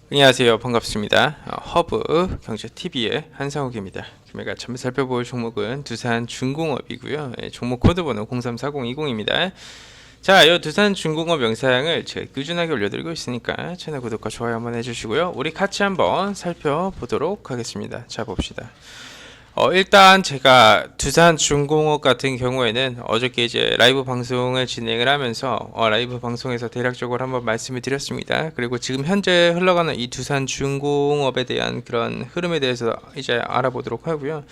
안녕하세요. 반갑습니다. 허브 경제TV의 한상욱입니다. 제가 처음 살펴볼 종목은 두산중공업이고요. 종목 코드번호 034020입니다. 자, 이 두산중공업 영상을 제가 꾸준하게 올려드리고 있으니까 채널 구독과 좋아요 한번 해주시고요. 우리 같이 한번 살펴보도록 하겠습니다. 자, 봅시다. 일단 제가 두산중공업 같은 경우에는 어저께 이제 라이브 방송을 진행을 하면서 라이브 방송에서 대략적으로 한번 말씀을 드렸습니다. 그리고 지금 현재 흘러가는 이 두산중공업에 대한 그런 흐름에 대해서 이제 알아보도록 하고요.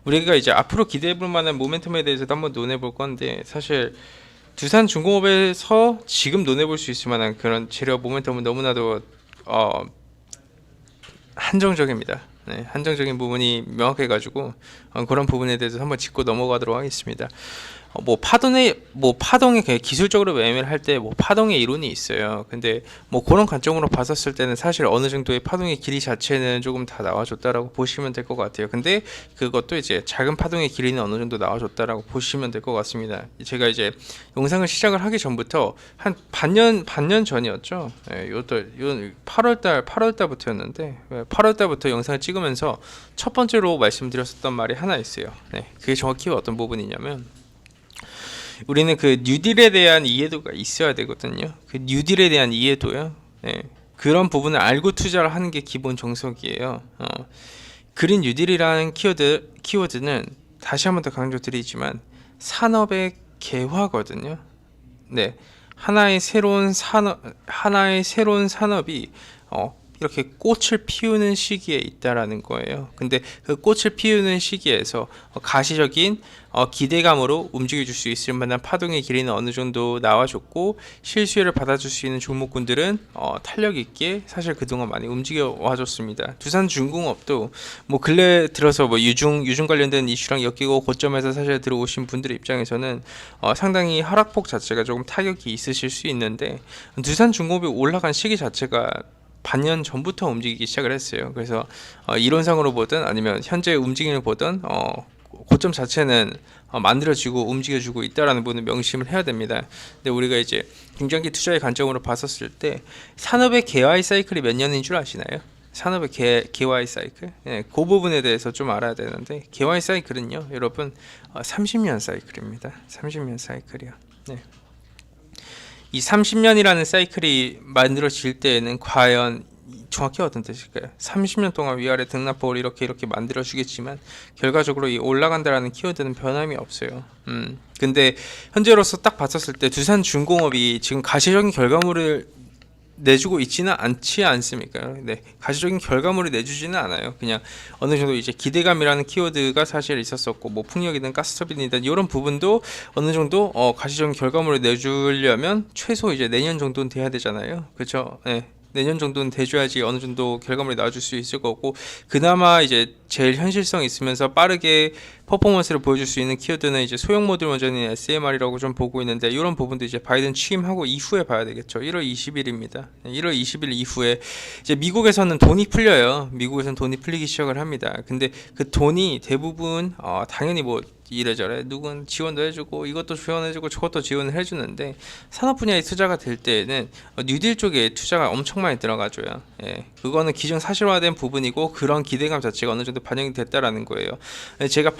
우리가 이제 앞으로 기대해 볼 만한 모멘텀에 대해서도 한번 논해 볼 건데, 사실 두산중공업에서 지금 논해 볼 수 있을 만한 그런 재료 모멘텀은 너무나도 한정적입니다. 네, 한정적인 부분이 명확해가지고 그런 부분에 대해서 한번 짚고 넘어가도록 하겠습니다. 파동의 기술적으로 매매를 할 때 파동의 이론이 있어요. 근데 그런 관점으로 봤었을 때는 사실 어느 정도의 파동의 길이 자체는 조금 다 나와줬다라고 보시면 될 것 같아요. 근데 그것도 이제 작은 파동의 길이는 어느 정도 나와줬다라고 보시면 될 것 같습니다. 제가 이제 영상을 시작을 하기 전부터 한 반년 전이었죠. 이것도 8월달부터였는데 8월달부터 영상을 찍으면서 첫 번째로 말씀드렸었던 말이 하나 있어요. 그게 정확히 어떤 부분이냐면, 우리는 그 뉴딜에 대한 이해도가 있어야 되거든요. 그 뉴딜에 대한 이해도요. 그런 부분을 알고 투자를 하는 게 기본 정석이에요. 그린 뉴딜이라는 키워드는 다시 한번 더 강조드리지만 산업의 개화거든요. 하나의 새로운 산업이 이렇게 꽃을 피우는 시기에 있다라는 거예요. 근데 그 꽃을 피우는 시기에서 가시적인 기대감으로 움직여줄 수 있을 만한 파동의 길이는 어느 정도 나와줬고, 실수요를 받아줄 수 있는 종목군들은 탄력 있게 사실 그동안 많이 움직여 와줬습니다. 두산중공업도 근래 들어서 유중 관련된 이슈랑 엮이고 고점에서 사실 들어오신 분들의 입장에서는 상당히 하락폭 자체가 조금 타격이 있으실 수 있는데, 두산중공업이 올라간 시기 자체가 반년 전부터 움직이기 시작을 했어요. 그래서 이론상으로 보든 아니면 현재 움직임을 보든 고점 자체는 만들어지고 움직여주고 있다라는 부분을 명심을 해야 됩니다. 근데 우리가 이제 중장기 투자의 관점으로 봤었을 때 산업의 개화의 사이클이 몇 년인 줄 아시나요? 산업의 개화의 사이클, 그 부분에 대해서 좀 알아야 되는데, 개화의 사이클은요, 여러분 30년 사이클입니다. 30년 사이클이요. 이 30년이라는 사이클이 만들어질 때에는 과연 정확히 어떤 뜻일까요? 30년 동안 위아래 등락폭을 이렇게 만들어주겠지만 결과적으로 이 올라간다라는 키워드는 변함이 없어요. 근데 현재로서 딱 봤었을 때 두산중공업이 지금 가시적인 결과물을 내주고 있지는 않지 않습니까? 가시적인 결과물을 내주지는 않아요. 그냥 어느 정도 이제 기대감이라는 키워드가 사실 있었었고, 풍력이든 가스터빈이든 이런 부분도 어느 정도 가시적인 결과물을 내주려면 최소 이제 내년 정도는 돼야 되잖아요. 그렇죠? 내년 정도는 돼줘야지 어느 정도 결과물이 나와줄 수 있을 거고, 그나마 이제 제일 현실성 있으면서 빠르게 퍼포먼스를 보여줄 수 있는 키워드는 이제 소형 모듈 원전인 SMR이라고 좀 보고 있는데, 이런 부분도 이제 바이든 취임하고 이후에 봐야 되겠죠. 1월 20일입니다. 1월 20일 이후에 이제 미국에서는 돈이 풀려요. 미국에서는 돈이 풀리기 시작을 합니다. 근데 그 돈이 대부분 당연히 이래저래 누군 지원도 해주고 이것도 지원해주고 저것도 지원을 해주는데, 산업 분야의 투자가 될 때에는 뉴딜 쪽에 투자가 엄청 많이 들어가줘요. 그거는 기존 사실화된 부분이고, 그런 기대감 자체가 어느 정도 반영이 됐다라는 거예요. 제가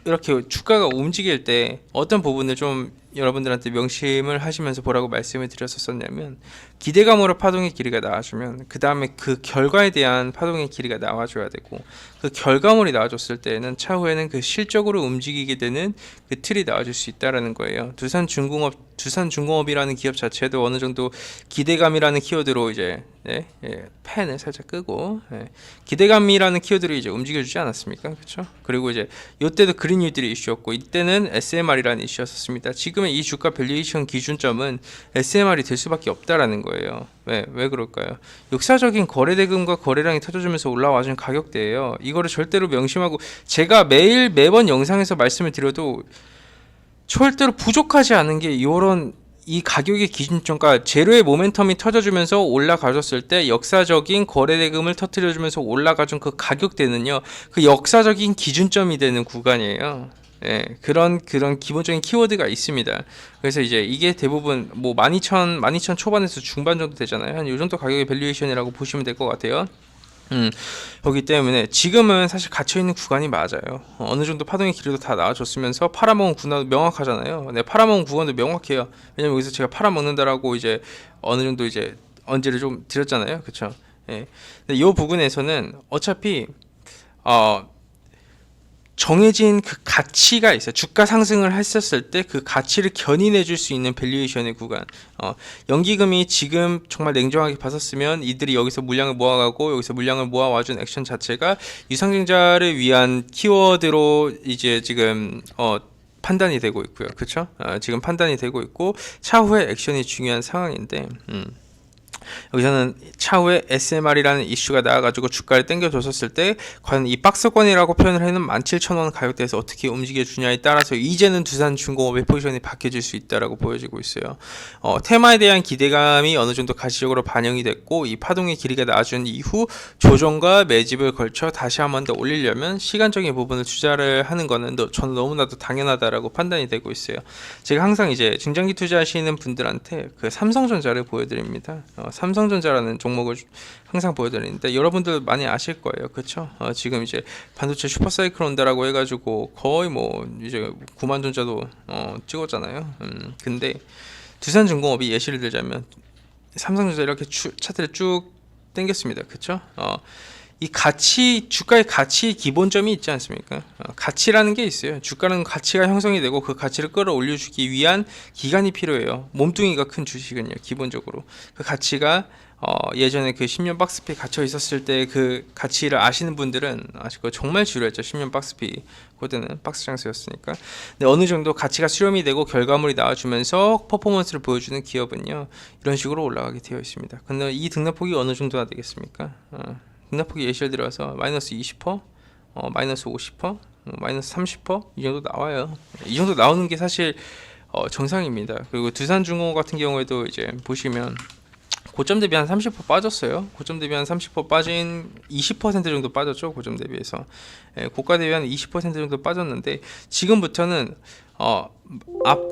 이렇게 주가가 움직일 때 어떤 부분을 좀 여러분들한테 명심을 하시면서 보라고 말씀을 드렸었냐면, 기대감으로 파동의 길이가 나와주면 그 다음에 그 결과에 대한 파동의 길이가 나와줘야 되고, 그 결과물이 나와줬을 때는 차후에는 그 실적으로 움직이게 되는 그 틀이 나와줄 수 있다라는 거예요. 두산중공업이라는 기업 자체도 어느 정도 기대감이라는 키워드로 이제 펜을 살짝 끄고 기대감이라는 키워드로 이제 움직여주지 않았습니까? 그렇죠? 그리고 이제 이때도 그린 뉴딜이 이슈였고, 이때는 SMR이라는 이슈였었습니다. 지금의 이 주가 밸류에이션 기준점은 SMR이 될 수밖에 없다라는 거예요. 왜 그럴까요? 역사적인 거래대금과 거래량이 터져주면서 올라와준 가격대예요. 이거를 절대로 명심하고, 제가 매번 영상에서 말씀을 드려도 절대로 부족하지 않은 게 이런 이 가격의 기준점과 제로의 모멘텀이 터져주면서 올라가줬을 때 역사적인 거래대금을 터뜨려주면서 올라가준 그 가격대는요, 그 역사적인 기준점이 되는 구간이에요. 예, 그런 기본적인 키워드가 있습니다. 그래서 이제 이게 대부분 뭐 12,000 초반에서 중반 정도 되잖아요. 한 요 정도 가격의 밸류에이션이라고 보시면 될 것 같아요. 그렇기 때문에 지금은 사실 갇혀있는 구간이 맞아요. 어느 정도 파동의 길이도 다 나와줬으면서 팔아먹은 구간도 명확하잖아요. 네, 팔아먹은 구간도 명확해요. 왜냐면 여기서 제가 팔아먹는다라고 이제 어느 정도 이제 언지를 좀 드렸잖아요. 그쵸? 예. 근데 이 부분에서는 어차피 어, 정해진 그 가치가 있어요. 주가 상승을 했었을 때 그 가치를 견인해 줄 수 있는 밸류에이션의 구간. 연기금이 지금 정말 냉정하게 봤었으면 이들이 여기서 물량을 모아가고 여기서 물량을 모아와준 액션 자체가 유상증자를 위한 키워드로 이제 지금 판단이 되고 있고요. 그렇죠? 지금 판단이 되고 있고 차후에 액션이 중요한 상황인데 여기서는 차후에 SMR이라는 이슈가 나와가지고 주가를 땡겨줬었을 때 과연 이 박스권이라고 표현을 해는 17,000원 가격대에서 어떻게 움직여주냐에 따라서 이제는 두산중공업의 포지션이 바뀌어질 수 있다라고 보여지고 있어요. 테마에 대한 기대감이 어느 정도 가시적으로 반영이 됐고 이 파동의 길이가 나아준 이후 조정과 매집을 걸쳐 다시 한 번 더 올리려면 시간적인 부분을 투자를 하는 거는 저는 너무나도 당연하다라고 판단이 되고 있어요. 제가 항상 이제 중장기 투자하시는 분들한테 그 삼성전자를 보여드립니다. 삼성전자라는 종목을 항상 보여드리는데 여러분들 많이 아실 거예요. 그렇죠? 지금 이제 반도체 슈퍼사이클 온다라고 해가지고 거의 뭐 이제 9만 전자도 찍었잖아요. 근데 두산중공업이 예시를 들자면 삼성전자 이렇게 차트를 쭉 당겼습니다. 그렇죠? 이 가치, 주가의 가치 기본점이 있지 않습니까? 가치라는 게 있어요. 주가는 가치가 형성이 되고 그 가치를 끌어올려주기 위한 기간이 필요해요. 몸뚱이가 큰 주식은요, 기본적으로. 그 가치가 예전에 그 10년 박스피 갇혀 있었을 때 그 가치를 아시는 분들은 아실 거예요. 정말 지루했죠. 10년 박스피 코드는 박스 장수였으니까. 근데 어느 정도 가치가 수렴이 되고 결과물이 나와주면서 퍼포먼스를 보여주는 기업은요, 이런 식으로 올라가게 되어 있습니다. 근데 이 등락폭이 어느 정도나 되겠습니까? 등락폭이 예시를 들어서 마이너스 20%, 마이너스 50%, 마이너스 30%이 정도 나와요. 이 정도 나오는 게 사실 정상입니다. 그리고 두산중공업 같은 경우에도 이제 보시면 고점 대비 한 30% 빠졌어요. 고점 대비 한 30% 빠진 20% 정도 빠졌죠. 고점 대비해서 고가 대비 한 20% 정도 빠졌는데 지금부터는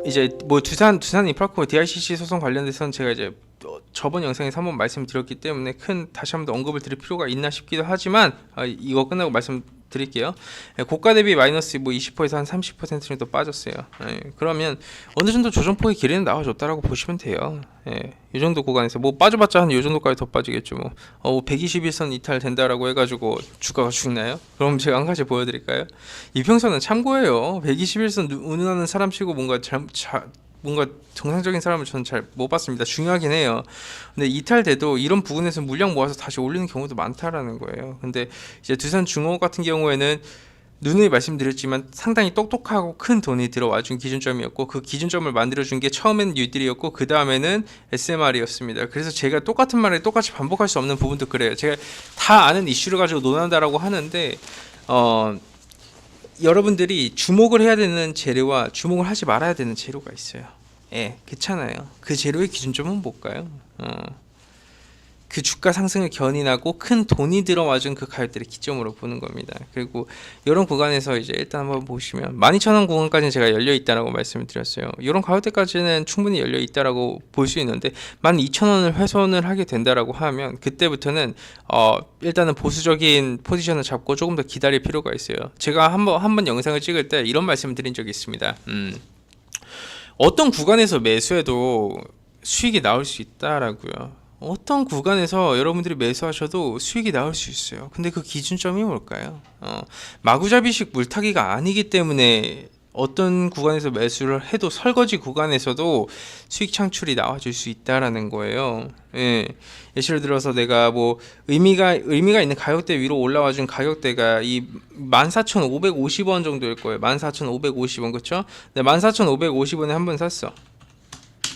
이제 뭐 두산 인프라코 DICC 소송 관련돼서는 제가 이제 저번 영상에서 한번 말씀드렸기 때문에 다시 한번 더 언급을 드릴 필요가 있나 싶기도 하지만 이거 끝나고 말씀드릴게요. 고가 대비 마이너스 뭐 20%에서 한 30% 정도 빠졌어요. 그러면 어느 정도 조정폭의 길이는 나와줬다라고 보시면 돼요. 이 정도 구간에서 뭐 빠져봤자 한 이 정도까지 더 빠지겠죠. 뭐 121선 이탈 된다라고 해가지고 주가가 죽나요? 그럼 제가 한 가지 보여드릴까요? 이평선은 참고예요. 121선 운운하는 사람치고 뭔가 정상적인 사람을 저는 잘 못 봤습니다. 중요하긴 해요. 근데 이탈돼도 이런 부분에서 물량 모아서 다시 올리는 경우도 많다라는 거예요. 근데 이제 두산중공업 같은 경우에는 누누이 말씀드렸지만 상당히 똑똑하고 큰 돈이 들어와준 기준점이었고 그 기준점을 만들어준 게 처음에는 뉴딜이었고 그 다음에는 SMR이었습니다. 그래서 제가 똑같은 말을 똑같이 반복할 수 없는 부분도 그래요. 제가 다 아는 이슈를 가지고 논한다라고 하는데 여러분들이 주목을 해야 되는 재료와 주목을 하지 말아야 되는 재료가 있어요. 그렇잖아요. 그 재료의 기준점은 뭘까요? 그 주가 상승을 견인하고 큰 돈이 들어와준 그 가격대를 기점으로 보는 겁니다. 그리고 이런 구간에서 이제 일단 한번 보시면 12,000원 구간까지는 제가 열려 있다라고 말씀을 드렸어요. 이런 가격대까지는 충분히 열려 있다라고 볼 수 있는데 12,000원을 훼손을 하게 된다라고 하면 그때부터는 일단은 보수적인 포지션을 잡고 조금 더 기다릴 필요가 있어요. 제가 한번 영상을 찍을 때 이런 말씀을 드린 적이 있습니다. 어떤 구간에서 매수해도 수익이 나올 수 있다라고요. 어떤 구간에서 여러분들이 매수하셔도 수익이 나올 수 있어요. 근데 그 기준점이 뭘까요? 마구잡이식 물타기가 아니기 때문에 어떤 구간에서 매수를 해도 설거지 구간에서도 수익 창출이 나와줄 수 있다라는 거예요. 예시를 들어서 내가 뭐 의미가 있는 가격대 위로 올라와준 가격대가 이 14,550원 정도일 거예요. 14,550원 그렇죠? 네, 14,550원에 한번 샀어.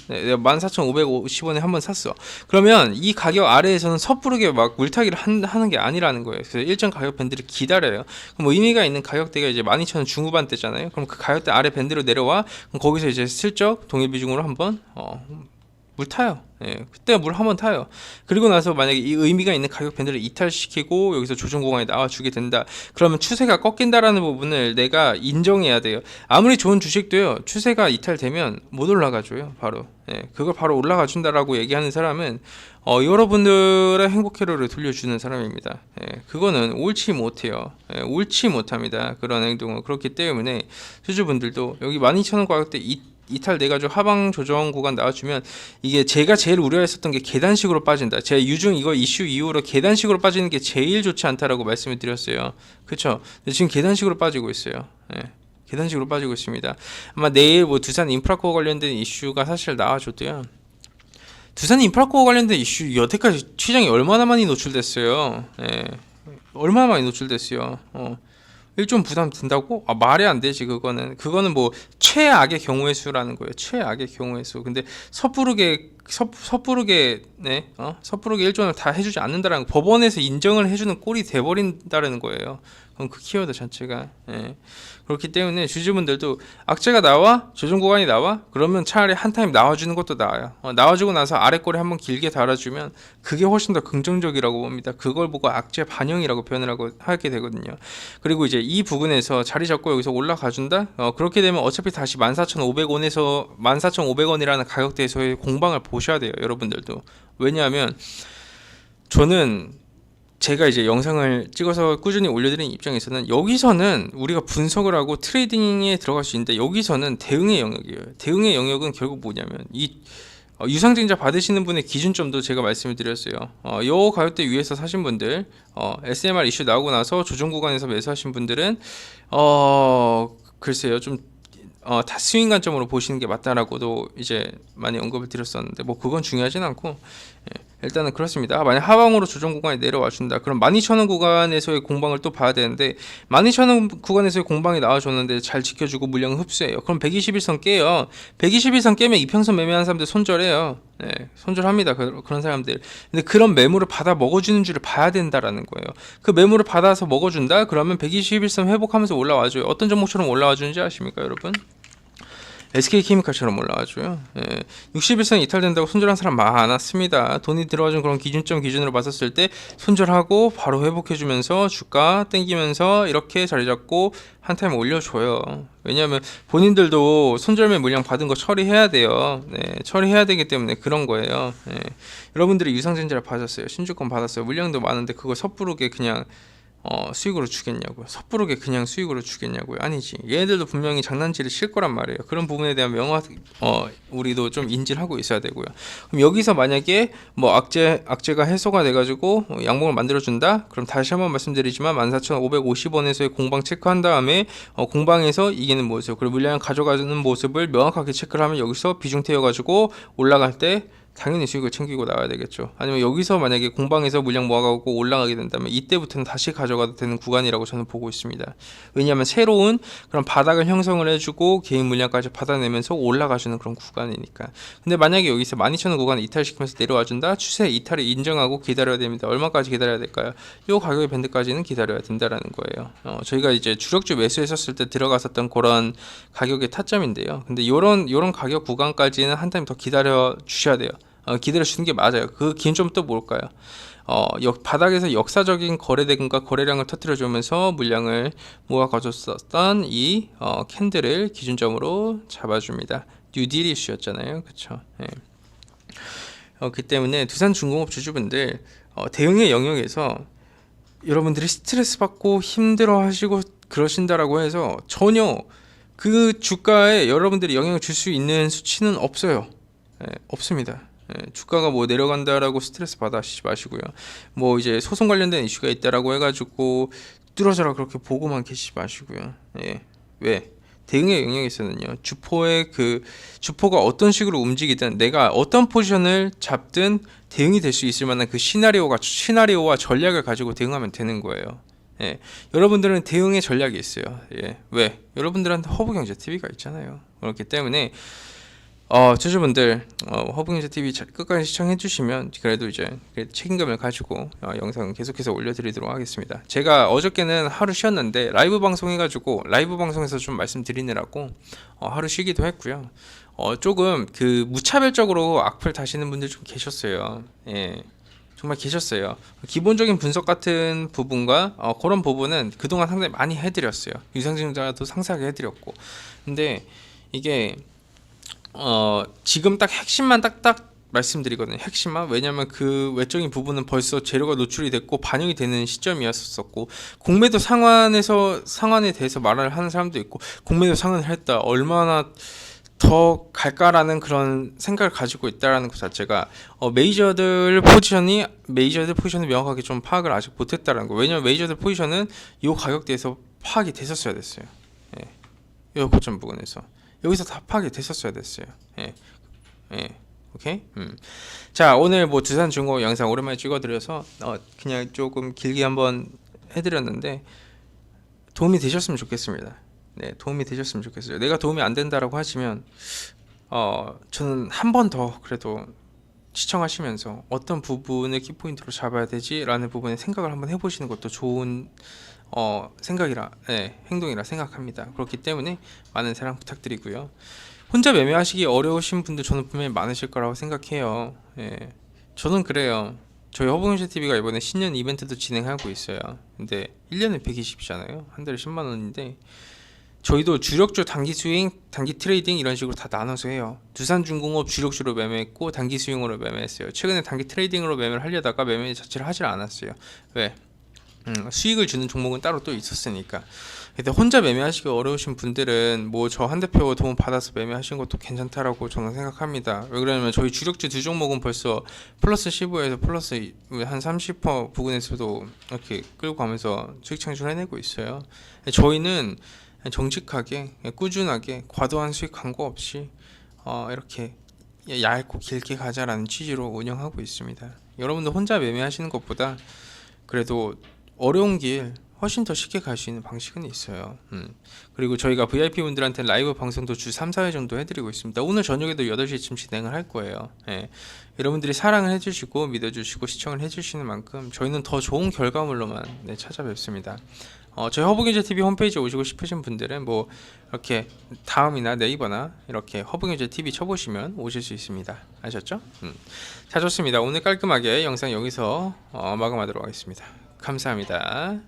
내가 14,550원에 한번 샀어. 그러면 이 가격 아래에서는 섣부르게 막 물타기를 하는 게 아니라는 거예요. 그래서 일정 가격 밴드를 기다려요. 그럼 뭐 의미가 있는 가격대가 이제 12,000원 중후반대잖아요. 그럼 그 가격대 아래 밴드로 내려와. 그럼 거기서 이제 슬쩍 동일 비중으로 한번 물 타요. 예, 그때 물 한번 타요. 그리고 나서 만약에 이 의미가 있는 가격 밴드를 이탈시키고 여기서 조정 구간에 나와주게 된다. 그러면 추세가 꺾인다라는 부분을 내가 인정해야 돼요. 아무리 좋은 주식도요, 추세가 이탈되면 못 올라가줘요. 바로. 예, 그걸 바로 올라가준다라고 얘기하는 사람은 여러분들의 행복 회로를 돌려주는 사람입니다. 예, 그거는 옳지 못해요. 예, 옳지 못합니다. 그런 행동은. 그렇기 때문에 수주분들도 여기 12,000원 가격대 이탈돼가지고 하방 조정 구간 나와주면, 이게 제가 제일 우려했었던 게 계단식으로 빠진다. 제가 유중 이거 이슈 이후로 계단식으로 빠지는 게 제일 좋지 않다라고 말씀을 드렸어요. 그쵸? 근데 지금 계단식으로 빠지고 있어요. 예. 계단식으로 빠지고 있습니다. 아마 내일 뭐 두산 인프라코어 관련된 이슈가 사실 나와줬대요. 두산 인프라코어 관련된 이슈 여태까지 시장이 얼마나 많이 노출됐어요. 예. 얼마나 많이 노출됐어요. 일좀 부담 든다고? 말이 안 되지. 그거는 뭐 최악의 경우의 수라는 거예요. 최악의 경우의 수. 근데 섣부르게 네, 섣부르게 일종을 다 해주지 않는다라는 거, 법원에서 인정을 해주는 꼴이 돼버린다라는 거예요. 그럼 그 키워드 자체가. 예. 그렇기 때문에 주주분들도 악재가 나와, 조정 구간이 나와, 그러면 차라리 한 타임 나와주는 것도 나아요. 나와주고 나서 아래 꼬리 한번 길게 달아주면 그게 훨씬 더 긍정적이라고 봅니다. 그걸 보고 악재 반영이라고 표현을 하게 되거든요. 그리고 이제 이 부분에서 자리 잡고 여기서 올라가준다. 그렇게 되면 어차피 다시 14,500원에서 14,500원이라는 가격대에서의 공방을 보셔야 돼요, 여러분들도. 왜냐하면 저는 제가 이제 영상을 찍어서 꾸준히 올려드리는 입장에서는 여기서는 우리가 분석을 하고 트레이딩에 들어갈 수 있는데, 여기서는 대응의 영역이에요. 대응의 영역은 결국 뭐냐면 이 유상증자 받으시는 분의 기준점도 제가 말씀을 드렸어요. 요 가격대 위에서 사신 분들, SMR 이슈 나오고 나서 조정 구간에서 매수하신 분들은 글쎄요, 좀 다 스윙 관점으로 보시는 게 맞다라고도 이제 많이 언급을 드렸었는데, 뭐 그건 중요하진 않고, 예, 일단은 그렇습니다. 만약 하방으로 조정 구간에 내려와 준다, 그럼 12,000원 구간에서의 공방을 또 봐야 되는데, 12,000원 구간에서의 공방이 나와줬는데 잘 지켜주고 물량을 흡수해요. 그럼 121선 깨요. 121선 깨면 이평선 매매하는 사람들 손절해요. 네, 손절합니다. 그런 사람들. 근데 그런 매물을 받아 먹어주는 줄을 봐야 된다라는 거예요. 그 매물을 받아서 먹어준다? 그러면 121선 회복하면서 올라와줘요. 어떤 종목처럼 올라와주는지 아십니까, 여러분? SK케미칼처럼 올라와줘요. 예. 61선 이탈된다고 손절한 사람 많았습니다. 돈이 들어와준 그런 기준점 기준으로 봤었을 때 손절하고 바로 회복해주면서 주가 땡기면서 이렇게 자리 잡고 한 타임 올려줘요. 왜냐하면 본인들도 손절매 물량 받은 거 처리해야 돼요. 네, 처리해야 되기 때문에 그런 거예요. 네. 여러분들이 유상증자를 받았어요. 신주권 받았어요. 물량도 많은데 그걸 섣부르게 그냥 수익으로 주겠냐고요. 섣부르게 그냥 수익으로 주겠냐고요. 아니지. 얘네들도 분명히 장난질을 칠 거란 말이에요. 그런 부분에 대한 우리도 좀 인지를 하고 있어야 되고요. 그럼 여기서 만약에 뭐 악재가 해소가 돼가지고 양봉을 만들어준다? 그럼 다시 한번 말씀드리지만 14,550원에서의 공방 체크한 다음에 공방에서 이기는 모습, 그리고 물량을 가져가는 모습을 명확하게 체크를 하면 여기서 비중 태워가지고 올라갈 때 당연히 수익을 챙기고 나와야 되겠죠. 아니면 여기서 만약에 공방에서 물량 모아가고 올라가게 된다면 이때부터는 다시 가져가도 되는 구간이라고 저는 보고 있습니다. 왜냐하면 새로운 그런 바닥을 형성을 해주고 개인 물량까지 받아내면서 올라가주는 그런 구간이니까. 근데 만약에 여기서 12,000원 구간을 이탈시키면서 내려와준다? 추세 이탈을 인정하고 기다려야 됩니다. 얼마까지 기다려야 될까요? 이 가격의 밴드까지는 기다려야 된다라는 거예요. 저희가 이제 주력주 매수했었을 때 들어갔었던 그런 가격의 타점인데요. 근데 요런 가격 구간까지는 한 타임 더 기다려 주셔야 돼요. 기다려 주는 게 맞아요. 그 기준점 또 뭘까요? 바닥에서 역사적인 거래대금과 거래량을 터뜨려 주면서 물량을 모아 가졌었던 이 캔들을 기준점으로 잡아줍니다. 뉴딜 이슈였잖아요. 그쵸? 네. 그렇기 때문에 두산중공업 주주분들 대응의 영역에서 여러분들이 스트레스 받고 힘들어 하시고 그러신다라고 해서 전혀 그 주가에 여러분들이 영향을 줄 수 있는 수치는 없어요. 없습니다. 주가가 뭐 내려간다라고 스트레스 받으시지 마시고요. 뭐 이제 소송 관련된 이슈가 있다라고 해가지고 뚫어져라 그렇게 보고만 계시지 마시고요. 왜? 대응의 영역에서는요, 주포가 어떤 식으로 움직이든 내가 어떤 포지션을 잡든 대응이 될 수 있을 만한 그 시나리오와 전략을 가지고 대응하면 되는 거예요. 여러분들은 대응의 전략이 있어요. 왜? 여러분들한테 허브경제 TV가 있잖아요. 그렇기 때문에 주주분들 허브경제 TV 끝까지 시청해 주시면 그래도 이제 책임감을 가지고 영상 계속해서 올려드리도록 하겠습니다. 제가 어저께는 하루 쉬었는데 라이브 방송해가지고 라이브 방송에서 좀 말씀드리느라고 하루 쉬기도 했고요. 조금 그 무차별적으로 악플 다시는 분들 좀 계셨어요. 예. 정말 계셨어요. 기본적인 분석 같은 부분과 그런 부분은 그동안 상당히 많이 해드렸어요. 유상증자도 상세하게 해드렸고, 근데 이게 지금 딱 핵심만 딱딱 말씀드리거든요. 핵심만. 왜냐면 그 외적인 부분은 벌써 재료가 노출이 됐고 반영이 되는 시점이었었고, 공매도 상한에 대해서 말을 하는 사람도 있고, 공매도 상한을 했다, 얼마나 더 갈까라는 그런 생각을 가지고 있다라는 것 자체가 메이저들 포지션을 명확하게 좀 파악을 아직 못했다라는 거. 왜냐면 메이저들 포지션은 이 가격대에서 파악이 됐었어야 됐어요. 예. 이 고점 부분에서 여기서 다 파악이 됐었어야 됐어요. 예. 예. 오케이. 자, 오늘 뭐 두산중공업 영상 오랜만에 찍어드려서 그냥 조금 길게 한번 해드렸는데 도움이 되셨으면 좋겠습니다. 네, 도움이 되셨으면 좋겠어요. 내가 도움이 안 된다라고 하시면 저는 한 번 더 그래도 시청하시면서 어떤 부분을 키포인트로 잡아야 되지라는 부분에 생각을 한번 해보시는 것도 좋은 행동이라 생각합니다. 그렇기 때문에 많은 사랑 부탁드리고요. 혼자 매매하시기 어려우신 분들 저는 분명히 많으실 거라고 생각해요. 예, 저는 그래요. 저희 허브경제 TV가 이번에 신년 이벤트도 진행하고 있어요. 근데 1년에 120이잖아요. 한 달에 10만 원인데 저희도 주력주 단기 수익, 단기 트레이딩 이런 식으로 다 나눠서 해요. 두산중공업 주력주로 매매했고 단기 수익으로 매매했어요. 최근에 단기 트레이딩으로 매매를 하려다가 매매 자체를 하질 않았어요. 왜? 수익을 주는 종목은 따로 또 있었으니까. 근데 혼자 매매하시기 어려우신 분들은 뭐 저 한 대표 도움 받아서 매매하시는 것도 괜찮다라고 저는 생각합니다. 왜 그러냐면 저희 주력주 두 종목은 벌써 플러스 15에서 플러스 한 30% 부근에서도 이렇게 끌고 가면서 수익 창출해내고 있어요. 저희는 정직하게 꾸준하게 과도한 수익 광고 없이 이렇게 얇고 길게 가자라는 취지로 운영하고 있습니다. 여러분들 혼자 매매하시는 것보다 그래도 어려운 길 훨씬 더 쉽게 갈 수 있는 방식은 있어요. 그리고 저희가 VIP 분들한테 라이브 방송도 주 3, 4회 정도 해드리고 있습니다. 오늘 저녁에도 8시쯤 진행을 할 거예요. 예. 여러분들이 사랑을 해주시고 믿어주시고 시청을 해주시는 만큼 저희는 더 좋은 결과물로만 찾아뵙습니다. 저희 허브경제 TV 홈페이지에 오시고 싶으신 분들은 뭐 이렇게 다음이나 네이버나 이렇게 허브경제 TV 쳐보시면 오실 수 있습니다. 아셨죠? 자, 좋습니다. 오늘 깔끔하게 영상 여기서 마감하도록 하겠습니다. 감사합니다.